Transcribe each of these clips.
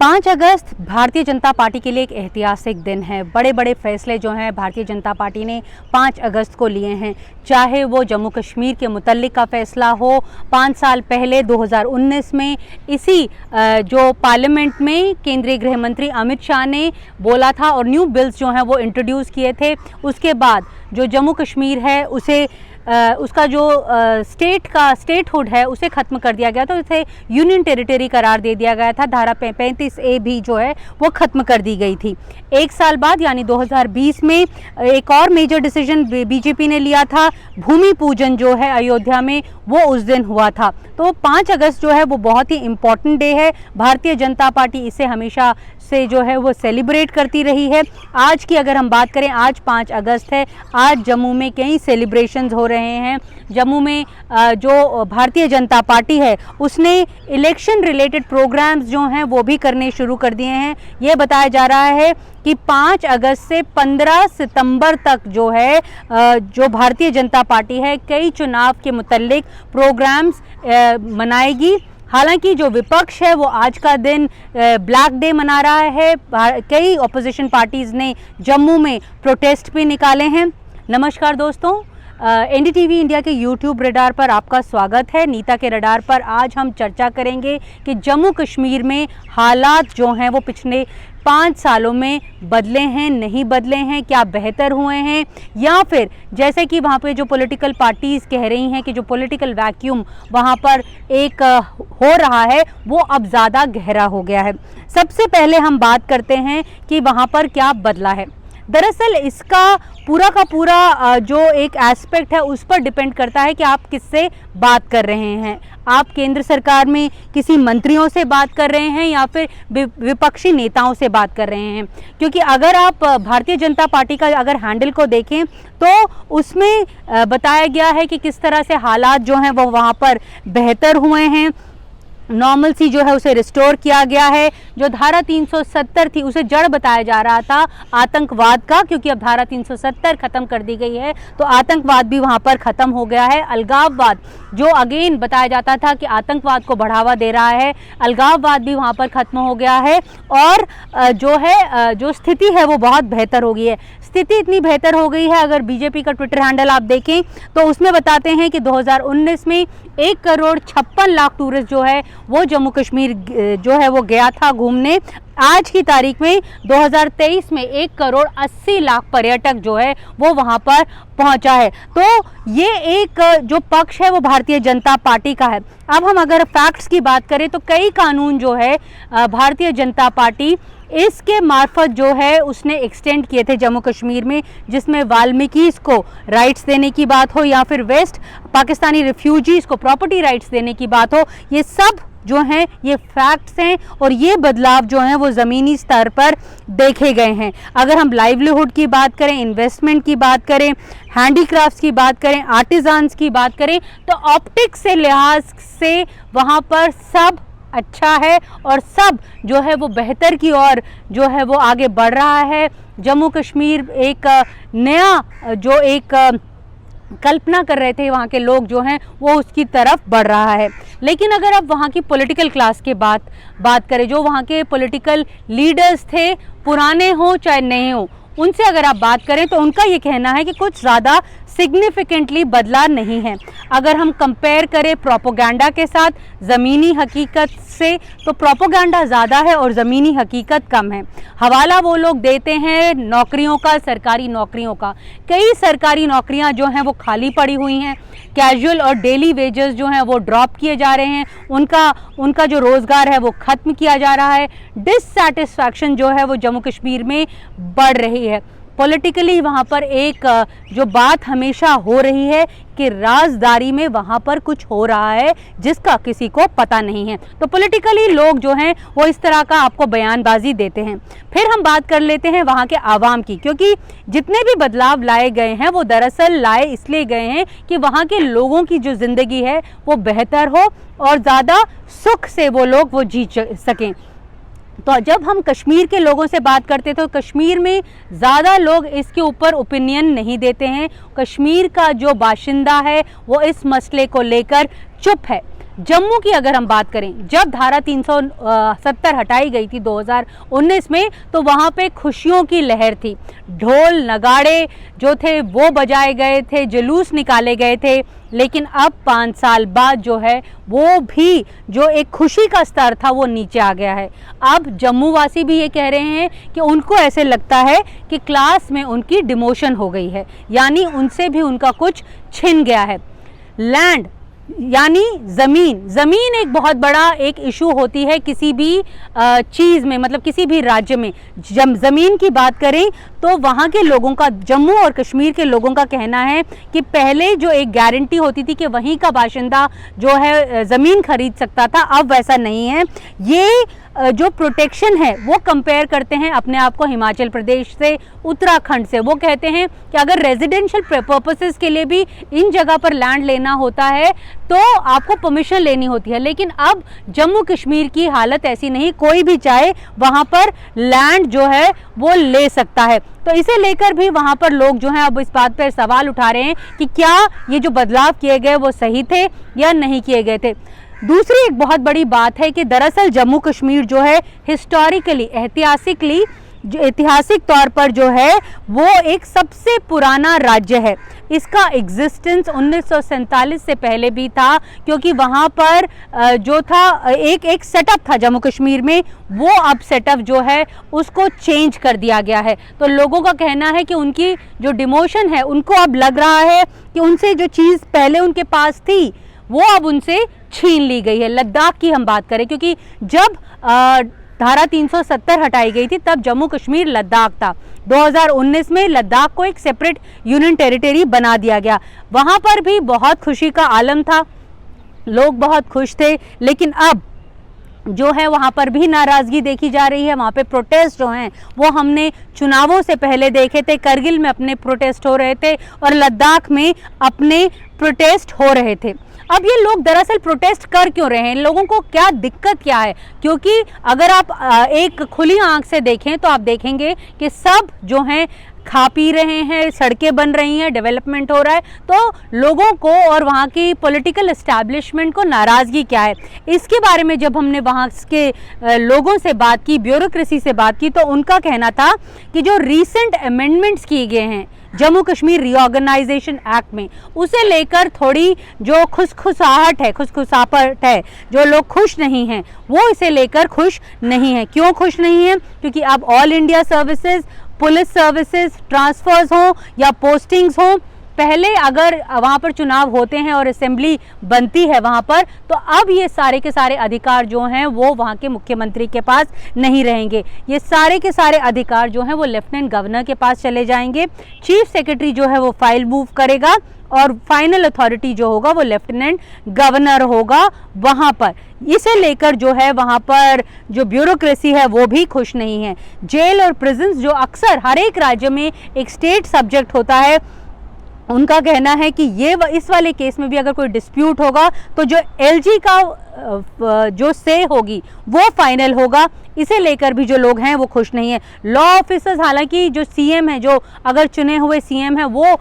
5 अगस्त Bharatiya Janata party के लिए एक ऐतिहासिक दिन है। बड़े बड़े फैसले जो हैं भारतीय जनता पार्टी ने 5 अगस्त को लिए हैं, चाहे वो जम्मू कश्मीर के मुतल्लिक का फैसला हो। 5 साल पहले 2019 में इसी जो पार्लियामेंट में केंद्रीय गृह मंत्री अमित शाह ने बोला था और न्यू बिल्स जो हैं वो इंट्रोड्यूस किए थे। उसके बाद जो जम्मू कश्मीर है उसे उसका जो स्टेटहुड है उसे ख़त्म कर दिया गया, तो इसे यूनियन टेरिटरी करार दे दिया गया था। धारा 35A भी जो है वो ख़त्म कर दी गई थी। एक साल बाद यानी 2020 में एक और मेजर डिसीजन बीजेपी ने लिया था। भूमि पूजन जो है अयोध्या में वो उस दिन हुआ था। तो 5 अगस्त जो है वो बहुत ही इम्पॉर्टेंट डे है। भारतीय जनता पार्टी इसे हमेशा से जो है वो सेलिब्रेट करती रही है। आज की अगर हम बात करें, आज 5 अगस्त है। आज जम्मू में कई सेलिब्रेशंस हो रहे हैं। जम्मू में जो भारतीय जनता पार्टी है उसने इलेक्शन रिलेटेड प्रोग्राम्स जो हैं वो भी करने शुरू कर दिए हैं। ये बताया जा रहा है कि 5 अगस्त से 15 सितंबर तक जो है जो भारतीय जनता पार्टी है कई चुनाव के मुतल्लिक प्रोग्राम्स मनाएगी। हालांकि जो विपक्ष है वो आज का दिन ब्लैक डे मना रहा है। कई ऑपोजिशन पार्टीज़ ने जम्मू में प्रोटेस्ट भी निकाले हैं। नमस्कार दोस्तों, एनडीटीवी इंडिया के यूट्यूब रडार पर आपका स्वागत है। नीता के रडार पर आज हम चर्चा करेंगे कि जम्मू कश्मीर में हालात जो हैं वो पिछले 5 सालों में बदले हैं, नहीं बदले हैं, क्या बेहतर हुए हैं, या फिर जैसे कि वहाँ पे जो पॉलिटिकल पार्टीज़ कह रही हैं कि जो पॉलिटिकल वैक्यूम वहाँ पर एक हो रहा है वो अब ज़्यादा गहरा हो गया है। सबसे पहले हम बात करते हैं कि वहाँ पर क्या बदला है। दरअसल इसका पूरा का पूरा जो एक एस्पेक्ट है उस पर डिपेंड करता है कि आप किससे बात कर रहे हैं। आप केंद्र सरकार में किसी मंत्रियों से बात कर रहे हैं या फिर विपक्षी नेताओं से बात कर रहे हैं। क्योंकि अगर आप भारतीय जनता पार्टी का अगर हैंडल को देखें तो उसमें बताया गया है कि किस तरह से हालात जो हैं वो वहाँ पर बेहतर हुए हैं। नॉर्मल सी जो है उसे रिस्टोर किया गया है। जो धारा 370 थी उसे जड़ बताया जा रहा था आतंकवाद का, क्योंकि अब धारा 370 ख़त्म कर दी गई है तो आतंकवाद भी वहाँ पर ख़त्म हो गया है। अलगाववाद जो अगेन बताया जाता था कि आतंकवाद को बढ़ावा दे रहा है, अलगाववाद भी वहाँ पर ख़त्म हो गया है। और जो स्थिति है वो बहुत बेहतर हो गई है। स्थिति इतनी बेहतर हो गई है, अगर बीजेपी का ट्विटर हैंडल आप देखें तो उसमें बताते हैं कि 2019 में 1,56,00,000 टूरिस्ट जो है वो जम्मू कश्मीर जो है वो गया था घूमने। आज की तारीख में 2023 में 1,80,00,000 पर्यटक जो है वो वहाँ पर पहुँचा है। तो ये एक जो पक्ष है वो भारतीय जनता पार्टी का है। अब हम अगर फैक्ट्स की बात करें तो कई कानून जो है भारतीय जनता पार्टी इसके मार्फत जो है उसने एक्सटेंड किए थे जम्मू कश्मीर में, जिसमें वाल्मीकिस को राइट्स देने की बात हो या फिर वेस्ट पाकिस्तानी रिफ्यूजीज़ को प्रॉपर्टी राइट्स देने की बात हो। ये सब जो हैं ये फैक्ट्स हैं और ये बदलाव जो हैं वो ज़मीनी स्तर पर देखे गए हैं। अगर हम लाइवलीहुड की बात करें, इन्वेस्टमेंट की बात करें, हैंडीक्राफ्ट्स की बात करें, आर्टिजान्स की बात करें, तो ऑप्टिक्स से लिहाज से वहाँ पर सब अच्छा है और सब जो है वो बेहतर की ओर जो है वो आगे बढ़ रहा है। जम्मू कश्मीर एक नया जो एक कल्पना कर रहे थे वहाँ के लोग जो हैं वो उसकी तरफ बढ़ रहा है। लेकिन अगर आप वहाँ की पॉलिटिकल क्लास के बात करें, जो वहाँ के पॉलिटिकल लीडर्स थे, पुराने हों चाहे नए हों, उनसे अगर आप बात करें तो उनका ये कहना है कि कुछ ज़्यादा सिग्निफिकेंटली बदला नहीं है। अगर हम कंपेयर करें प्रोपोगंडा के साथ ज़मीनी हकीकत से तो प्रोपोगंडा ज़्यादा है और ज़मीनी हकीकत कम है। हवाला वो लोग देते हैं नौकरियों का, सरकारी नौकरियों का। कई सरकारी नौकरियां जो हैं वो खाली पड़ी हुई हैं। कैजुअल और डेली वेजेस जो हैं वो ड्रॉप किए जा रहे हैं। उनका जो रोज़गार है वो ख़त्म किया जा रहा है। डिससैटिस्फैक्शन जो है वो जम्मू कश्मीर में बढ़ रही है। पॉलिटिकली वहाँ पर एक जो बात हमेशा हो रही है कि राजदारी में वहाँ पर कुछ हो रहा है जिसका किसी को पता नहीं है। तो पॉलिटिकली लोग जो हैं वो इस तरह का आपको बयानबाजी देते हैं। फिर हम बात कर लेते हैं वहाँ के आवाम की, क्योंकि जितने भी बदलाव लाए गए हैं वो दरअसल लाए इसलिए गए हैं कि वहाँ के लोगों की जो ज़िंदगी है वो बेहतर हो और ज़्यादा सुख से वो लोग वो जी सकें। तो जब हम कश्मीर के लोगों से बात करते तो कश्मीर में ज़्यादा लोग इसके ऊपर ओपिनियन नहीं देते हैं। कश्मीर का जो बाशिंदा है वो इस मसले को लेकर चुप है। जम्मू की अगर हम बात करें, जब धारा 370 हटाई गई थी 2019 में, तो वहाँ पे खुशियों की लहर थी। ढोल नगाड़े जो थे वो बजाए गए थे, जुलूस निकाले गए थे। लेकिन अब 5 साल बाद जो है वो भी जो एक खुशी का स्तर था वो नीचे आ गया है। अब जम्मू वासी भी ये कह रहे हैं कि उनको ऐसे लगता है कि क्लास में उनकी डिमोशन हो गई है, यानी उनसे भी उनका कुछ छिन गया है। लैंड यानी ज़मीन एक बहुत बड़ा एक इशू होती है किसी भी चीज़ में, मतलब किसी भी राज्य में। जब ज़मीन की बात करें तो वहाँ के लोगों का, जम्मू और कश्मीर के लोगों का कहना है कि पहले जो एक गारंटी होती थी कि वहीं का बाशिंदा जो है ज़मीन खरीद सकता था, अब वैसा नहीं है। ये जो प्रोटेक्शन है वो कंपेयर करते हैं अपने आप को हिमाचल प्रदेश से, उत्तराखंड से। वो कहते हैं कि अगर रेजिडेंशियल पर्पसेस के लिए भी इन जगह पर लैंड लेना होता है तो आपको परमिशन लेनी होती है। लेकिन अब जम्मू कश्मीर की हालत ऐसी नहीं, कोई भी चाहे वहाँ पर लैंड जो है वो ले सकता है। तो इसे लेकर भी वहाँ पर लोग जो हैं अब इस बात पर सवाल उठा रहे हैं कि क्या ये जो बदलाव किए गए वो सही थे या नहीं किए गए थे। दूसरी एक बहुत बड़ी बात है कि दरअसल जम्मू कश्मीर जो है हिस्टोरिकली, ऐतिहासिक तौर पर जो है वो एक सबसे पुराना राज्य है। इसका एग्जिस्टेंस 1947 से पहले भी था, क्योंकि वहाँ पर जो था एक सेटअप था जम्मू कश्मीर में, वो अब सेटअप जो है उसको चेंज कर दिया गया है। तो लोगों का कहना है कि उनकी जो डिमोशन है, उनको अब लग रहा है कि उनसे जो चीज़ पहले उनके पास थी वो अब उनसे छीन ली गई है। लद्दाख की हम बात करें, क्योंकि जब धारा 370 हटाई गई थी तब जम्मू कश्मीर लद्दाख था। 2019 में लद्दाख को एक सेपरेट यूनियन टेरिटरी बना दिया गया। वहाँ पर भी बहुत खुशी का आलम था, लोग बहुत खुश थे। लेकिन अब जो है वहाँ पर भी नाराज़गी देखी जा रही है। वहाँ पे प्रोटेस्ट जो हैं वो हमने चुनावों से पहले देखे थे। करगिल में अपने प्रोटेस्ट हो रहे थे और लद्दाख में अपने प्रोटेस्ट हो रहे थे। अब ये लोग दरअसल प्रोटेस्ट कर क्यों रहे हैं, लोगों को क्या दिक्कत क्या है? क्योंकि अगर आप एक खुली आंख से देखें तो आप देखेंगे कि सब जो हैं खा पी रहे हैं, सड़कें बन रही हैं, डेवलपमेंट हो रहा है। तो लोगों को और वहाँ की पॉलिटिकल एस्टैब्लिशमेंट को नाराज़गी क्या है, इसके बारे में जब हमने वहाँ के लोगों से बात की, ब्यूरोक्रेसी से बात की, तो उनका कहना था कि जो रीसेंट अमेंडमेंट्स किए गए हैं जम्मू कश्मीर रीऑर्गेनाइजेशन एक्ट में, उसे लेकर थोड़ी जो खुशखुसाहट है, जो लोग खुश नहीं हैं, वो इसे लेकर खुश नहीं है। क्यों खुश नहीं है? क्योंकि अब all India services, police services, transfers हो या पोस्टिंग्स हो, पहले अगर वहाँ पर चुनाव होते हैं और असेंबली बनती है वहाँ पर, तो अब ये सारे के सारे अधिकार जो हैं वो वहाँ के मुख्यमंत्री के पास नहीं रहेंगे। ये सारे के सारे अधिकार जो हैं वो लेफ्टिनेंट गवर्नर के पास चले जाएंगे। चीफ सेक्रेटरी जो है वो फाइल मूव करेगा और फाइनल अथॉरिटी जो होगा वो लेफ्टिनेंट गवर्नर होगा वहाँ पर। इसे लेकर जो है वहाँ पर जो ब्यूरोक्रेसी है वो भी खुश नहीं है। जेल और प्रिजन्स जो अक्सर हर एक राज्य में एक स्टेट सब्जेक्ट होता है, उनका कहना है कि ये इस वाले केस में भी अगर कोई डिस्प्यूट होगा तो जो एलजी का जो से होगी वो फाइनल होगा। इसे लेकर भी जो लोग हैं वो खुश नहीं है। लॉ ऑफिसर्स, हालांकि जो सीएम है, जो अगर चुने हुए सीएम है, वो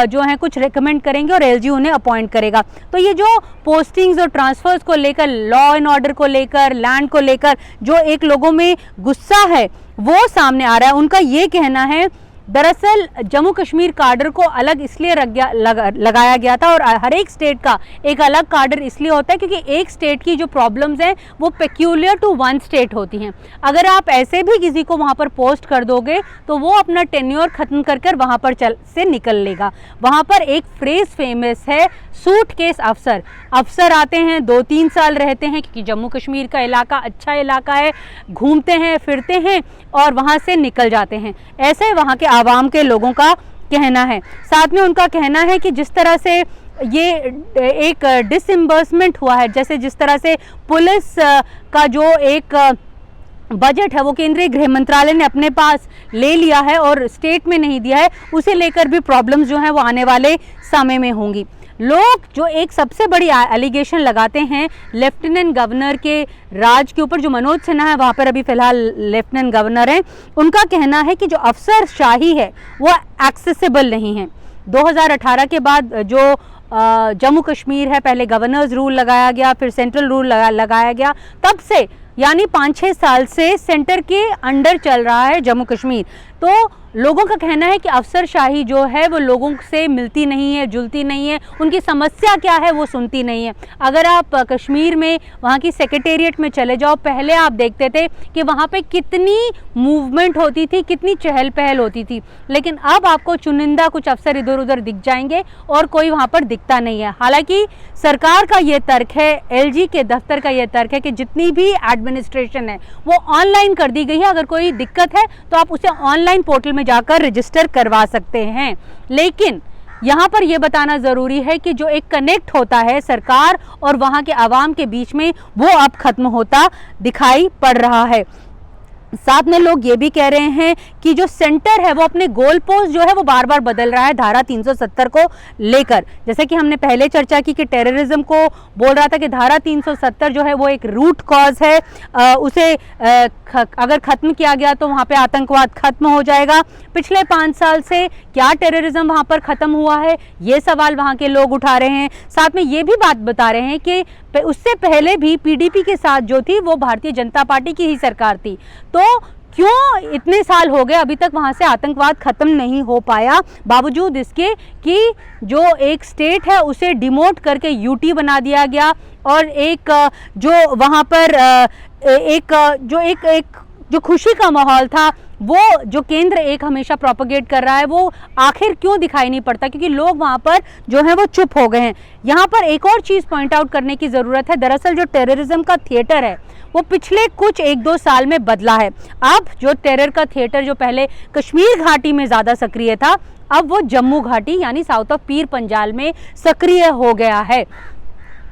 जो है कुछ रेकमेंड करेंगे और एलजी उन्हें अपॉइंट करेगा। तो ये जो पोस्टिंग्स और ट्रांसफर्स को लेकर, लॉ एंड ऑर्डर को लेकर, लैंड को लेकर जो एक लोगों में गुस्सा है वो सामने आ रहा है। उनका ये कहना है दरअसल जम्मू कश्मीर कार्डर को अलग इसलिए लगाया गया था, और हर एक स्टेट का एक अलग कार्डर इसलिए होता है क्योंकि एक स्टेट की जो प्रॉब्लम्स हैं वो पेक्यूलियर टू वन स्टेट होती हैं। अगर आप ऐसे भी किसी को वहाँ पर पोस्ट कर दोगे तो वो अपना टेन्योर ख़त्म कर वहाँ पर से निकल लेगा। वहाँ पर एक फ्रेज फेमस है, सूटकेस अफसर। अफसर आते हैं, 2-3 साल रहते हैं, क्योंकि जम्मू कश्मीर का इलाका अच्छा इलाका है, घूमते हैं फिरते हैं और वहाँ से निकल जाते हैं। ऐसे वहाँ के आवाम के लोगों का कहना है। साथ में उनका कहना है कि जिस तरह से ये एक डिसइम्बर्समेंट हुआ है, जैसे जिस तरह से पुलिस का जो एक बजट है वो केंद्रीय गृह मंत्रालय ने अपने पास ले लिया है और स्टेट में नहीं दिया है, उसे लेकर भी प्रॉब्लम्स जो हैं वो आने वाले समय में होंगी। लोग जो एक सबसे बड़ी एलिगेशन लगाते हैं लेफ्टिनेंट गवर्नर के राज के ऊपर, जो मनोज सिन्हा है वहाँ पर अभी फ़िलहाल लेफ्टिनेंट गवर्नर हैं, उनका कहना है कि जो अफसरशाही है वो एक्सेसिबल नहीं है। 2018 के बाद जो जम्मू कश्मीर है, पहले गवर्नर्स रूल लगाया गया, फिर सेंट्रल रूल लगाया गया, तब से यानी 5-6 साल से सेंटर के अंडर चल रहा है जम्मू कश्मीर। तो लोगों का कहना है कि अफसरशाही जो है वो लोगों से मिलती नहीं है, जुलती नहीं है, उनकी समस्या क्या है वो सुनती नहीं है। अगर आप कश्मीर में वहाँ की सेक्रेटेरिएट में चले जाओ, पहले आप देखते थे कि वहाँ पे कितनी मूवमेंट होती थी, कितनी चहल पहल होती थी, लेकिन अब आपको चुनिंदा कुछ अफसर इधर उधर दिख जाएंगे और कोई वहाँ पर दिखता नहीं है। हालांकि सरकार का ये तर्क है, एलजी के दफ्तर का ये तर्क है कि जितनी भी एडमिनिस्ट्रेशन है वो ऑनलाइन कर दी गई है, अगर कोई दिक्कत है तो आप उसे ऑनलाइन पोर्टल में जाकर रजिस्टर करवा सकते हैं। लेकिन यहाँ पर यह बताना ज़रूरी है कि जो एक कनेक्ट होता है सरकार और वहाँ के आवाम के बीच में, वो अब खत्म होता दिखाई पड़ रहा है। साथ में लोग ये भी कह रहे हैं कि जो सेंटर है वो अपने गोल पोस्ट जो है वो बार बार बदल रहा है धारा 370 को लेकर। जैसे कि हमने पहले चर्चा की कि टेररिज्म को बोल रहा था कि धारा 370 जो है वो एक रूट कॉज है, उसे अगर ख़त्म किया गया तो वहाँ पे आतंकवाद खत्म हो जाएगा। पिछले 5 साल से क्या टेररिज्म वहाँ पर ख़त्म हुआ है, ये सवाल वहाँ के लोग उठा रहे हैं। साथ में ये भी बात बता रहे हैं कि उससे पहले भी पीडीपी के साथ जो थी वो भारतीय जनता पार्टी की ही सरकार थी, तो क्यों इतने साल हो गए अभी तक वहाँ से आतंकवाद ख़त्म नहीं हो पाया, बावजूद इसके कि जो एक स्टेट है उसे डिमोट करके यूटी बना दिया गया और एक जो वहाँ पर एक जो खुशी का माहौल था वो जो केंद्र एक हमेशा प्रोपेगेट कर रहा है वो आखिर क्यों दिखाई नहीं पड़ता, क्योंकि लोग वहाँ पर जो है वो चुप हो गए हैं। यहाँ पर एक और चीज़ पॉइंट आउट करने की ज़रूरत है। दरअसल जो टेररिज्म का थिएटर है वो पिछले कुछ 1-2 साल में बदला है। अब जो टेरर का थिएटर जो पहले कश्मीर घाटी में ज़्यादा सक्रिय था, अब वो जम्मू घाटी यानी साउथ ऑफ पीर पंजाल में सक्रिय हो गया है।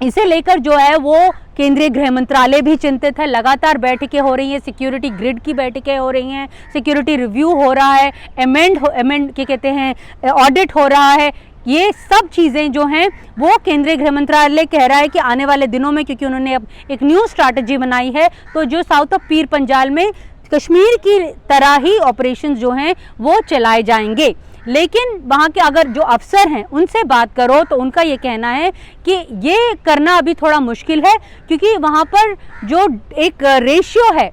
इसे लेकर जो है वो केंद्रीय गृह मंत्रालय भी चिंतित है। लगातार बैठकें हो रही हैं, सिक्योरिटी ग्रिड की बैठकें हो रही हैं, सिक्योरिटी रिव्यू हो रहा है, ऑडिट हो रहा है। ये सब चीज़ें जो हैं वो केंद्रीय गृह मंत्रालय कह रहा है कि आने वाले दिनों में, क्योंकि उन्होंने अब एक न्यू स्ट्रैटेजी बनाई है, तो जो साउथ ऑफ पीर पंजाल में कश्मीर की तरह ही ऑपरेशंस जो हैं वो चलाए जाएंगे। लेकिन वहाँ के अगर जो अफसर हैं उनसे बात करो तो उनका ये कहना है कि ये करना अभी थोड़ा मुश्किल है, क्योंकि वहाँ पर जो एक रेशियो है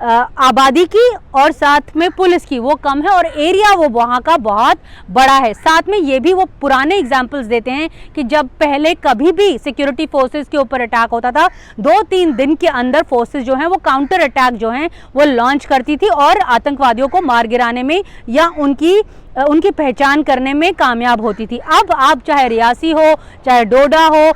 आबादी की और साथ में पुलिस की वो कम है और एरिया वो वहाँ का बहुत बड़ा है। साथ में ये भी वो पुराने एग्जाम्पल्स देते हैं कि जब पहले कभी भी सिक्योरिटी फोर्सेस के ऊपर अटैक होता था, 2-3 दिन के अंदर फोर्सेस जो हैं वो काउंटर अटैक जो हैं वो लॉन्च करती थी और आतंकवादियों को मार गिराने में या उनकी पहचान करने में कामयाब होती थी। अब आप चाहे रियासी हो, चाहे डोडा हो,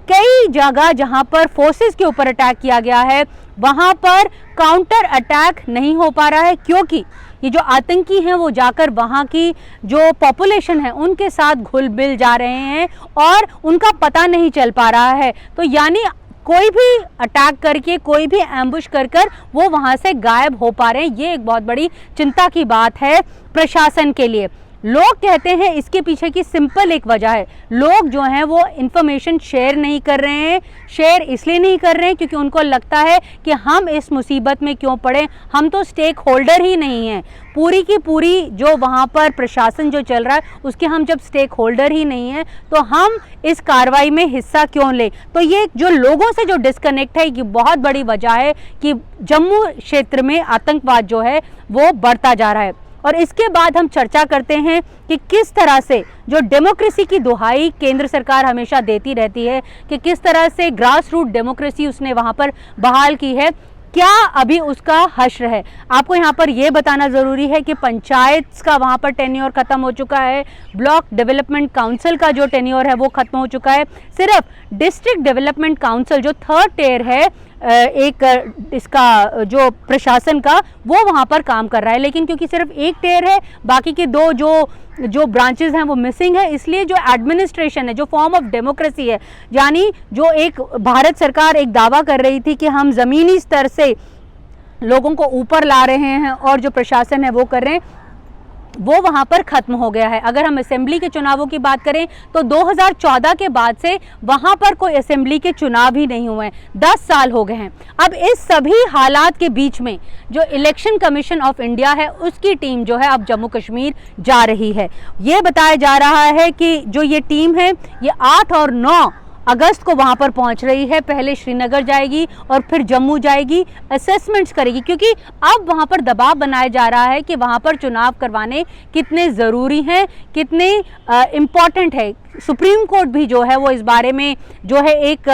कई जगह जहां पर फोर्सेस के ऊपर अटैक किया गया है वहां पर काउंटर अटैक नहीं हो पा रहा है, क्योंकि ये जो आतंकी हैं वो जाकर वहां की जो पॉपुलेशन है उनके साथ घुल मिल जा रहे हैं और उनका पता नहीं चल पा रहा है। तो यानी कोई भी अटैक करके, कोई भी एम्बुश कर वो वहां से गायब हो पा रहे हैं। ये एक बहुत बड़ी चिंता की बात है प्रशासन के लिए। लोग कहते हैं इसके पीछे की सिंपल एक वजह है, लोग जो हैं वो इन्फॉर्मेशन शेयर नहीं कर रहे हैं। शेयर इसलिए नहीं कर रहे हैं क्योंकि उनको लगता है कि हम इस मुसीबत में क्यों पड़े, हम तो स्टेक होल्डर ही नहीं हैं। पूरी की पूरी जो वहाँ पर प्रशासन जो चल रहा है उसके हम जब स्टेक होल्डर ही नहीं हैं तो हम इस कार्रवाई में हिस्सा क्यों लें। तो ये जो लोगों से जो डिस्कनेक्ट है ये बहुत बड़ी वजह है कि जम्मू क्षेत्र में आतंकवाद जो है वो बढ़ता जा रहा है। और इसके बाद हम चर्चा करते हैं कि किस तरह से जो डेमोक्रेसी की दुहाई केंद्र सरकार हमेशा देती रहती है कि किस तरह से ग्रास रूट डेमोक्रेसी उसने वहाँ पर बहाल की है, क्या अभी उसका हश्र है। आपको यहाँ पर यह बताना ज़रूरी है कि पंचायत का वहाँ पर टेन्योर ख़त्म हो चुका है, ब्लॉक डेवलपमेंट काउंसिल का जो टेन्योर है वो ख़त्म हो चुका है। सिर्फ डिस्ट्रिक्ट डेवलपमेंट काउंसिल जो 3rd टियर है एक इसका जो प्रशासन का वो वहाँ पर काम कर रहा है, लेकिन क्योंकि सिर्फ एक टियर है, बाकी के 2 जो ब्रांचेस हैं वो मिसिंग है, इसलिए जो एडमिनिस्ट्रेशन है, जो फॉर्म ऑफ डेमोक्रेसी है, यानी जो एक भारत सरकार एक दावा कर रही थी कि हम ज़मीनी स्तर से लोगों को ऊपर ला रहे हैं और जो प्रशासन है वो कर रहे हैं, वो वहाँ पर ख़त्म हो गया है। अगर हम असेंबली के चुनावों की बात करें तो 2014 के बाद से वहाँ पर कोई असेंबली के चुनाव ही नहीं हुए हैं, 10 साल हो गए हैं। अब इस सभी हालात के बीच में जो इलेक्शन कमीशन ऑफ इंडिया है उसकी टीम जो है अब जम्मू कश्मीर जा रही है। ये बताया जा रहा है कि जो ये टीम है ये 8 और 9 अगस्त को वहाँ पर पहुँच रही है। पहले श्रीनगर जाएगी और फिर जम्मू जाएगी, असेसमेंट्स करेगी, क्योंकि अब वहाँ पर दबाव बनाया जा रहा है कि वहाँ पर चुनाव करवाने कितने ज़रूरी हैं, कितने इम्पॉर्टेंट है। सुप्रीम कोर्ट भी जो है वो इस बारे में जो है एक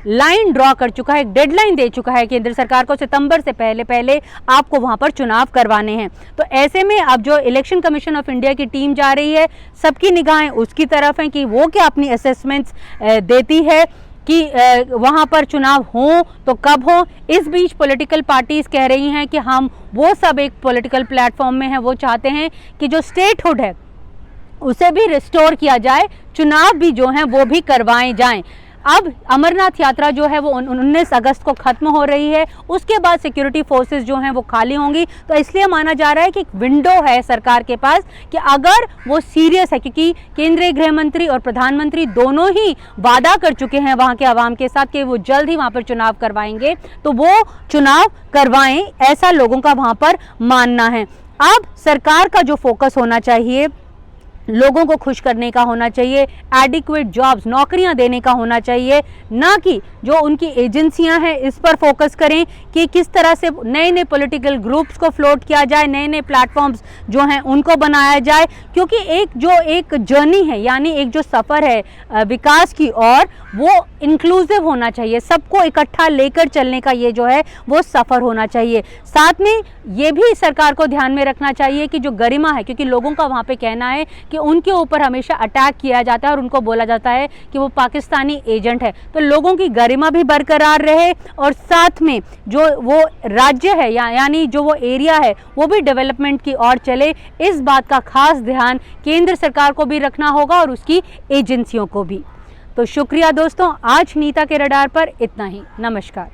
लाइन ड्रॉ कर चुका है, एक डेडलाइन दे चुका है केंद्र सरकार को, सितंबर से पहले आपको वहाँ पर चुनाव करवाने हैं। तो ऐसे में अब जो इलेक्शन कमीशन ऑफ इंडिया की टीम जा रही है, सबकी निगाहें उसकी तरफ हैं कि वो क्या अपनी असेसमेंट्स देती है कि वहाँ पर चुनाव हों तो कब हो। इस बीच पॉलिटिकल पार्टीज़ कह रही हैं कि हम वो सब एक पॉलिटिकल प्लेटफॉर्म में हैं, वो चाहते हैं कि जो स्टेटहुड है उसे भी रिस्टोर किया जाए, चुनाव भी जो हैं वो भी करवाए जाएं। अब अमरनाथ यात्रा जो है वो 19 अगस्त को ख़त्म हो रही है, उसके बाद सिक्योरिटी फोर्सेस जो हैं वो खाली होंगी। तो इसलिए माना जा रहा है कि एक विंडो है सरकार के पास कि अगर वो सीरियस है, क्योंकि केंद्रीय गृह मंत्री और प्रधानमंत्री दोनों ही वादा कर चुके हैं वहाँ के आवाम के साथ कि वो जल्द ही वहाँ पर चुनाव करवाएंगे, तो वो चुनाव करवाएं, ऐसा लोगों का वहाँ पर मानना है। अब सरकार का जो फोकस होना चाहिए, लोगों को खुश करने का होना चाहिए, एडिक्वेट जॉब्स, नौकरियां देने का होना चाहिए, ना कि जो उनकी एजेंसियां हैं इस पर फोकस करें कि किस तरह से नए नए पॉलिटिकल ग्रुप्स को फ्लोट किया जाए, नए नए प्लेटफॉर्म्स जो हैं उनको बनाया जाए। क्योंकि एक जर्नी है, यानी एक जो सफ़र है विकास की ओर, वो इंक्लूसिव होना चाहिए, सबको इकट्ठा लेकर चलने का ये जो है वो सफ़र होना चाहिए। साथ में ये भी सरकार को ध्यान में रखना चाहिए कि जो गरिमा है, क्योंकि लोगों का वहाँ पे कहना है कि उनके ऊपर हमेशा अटैक किया जाता है और उनको बोला जाता है कि वो पाकिस्तानी एजेंट है, तो लोगों की गरिमा भी बरकरार रहे और साथ में जो वो राज्य है यानी जो वो एरिया है वो भी डेवलपमेंट की ओर चले। इस बात का खास ध्यान केंद्र सरकार को भी रखना होगा और उसकी एजेंसियों को भी। तो शुक्रिया दोस्तों, आज नीता के रडार पर इतना ही। नमस्कार।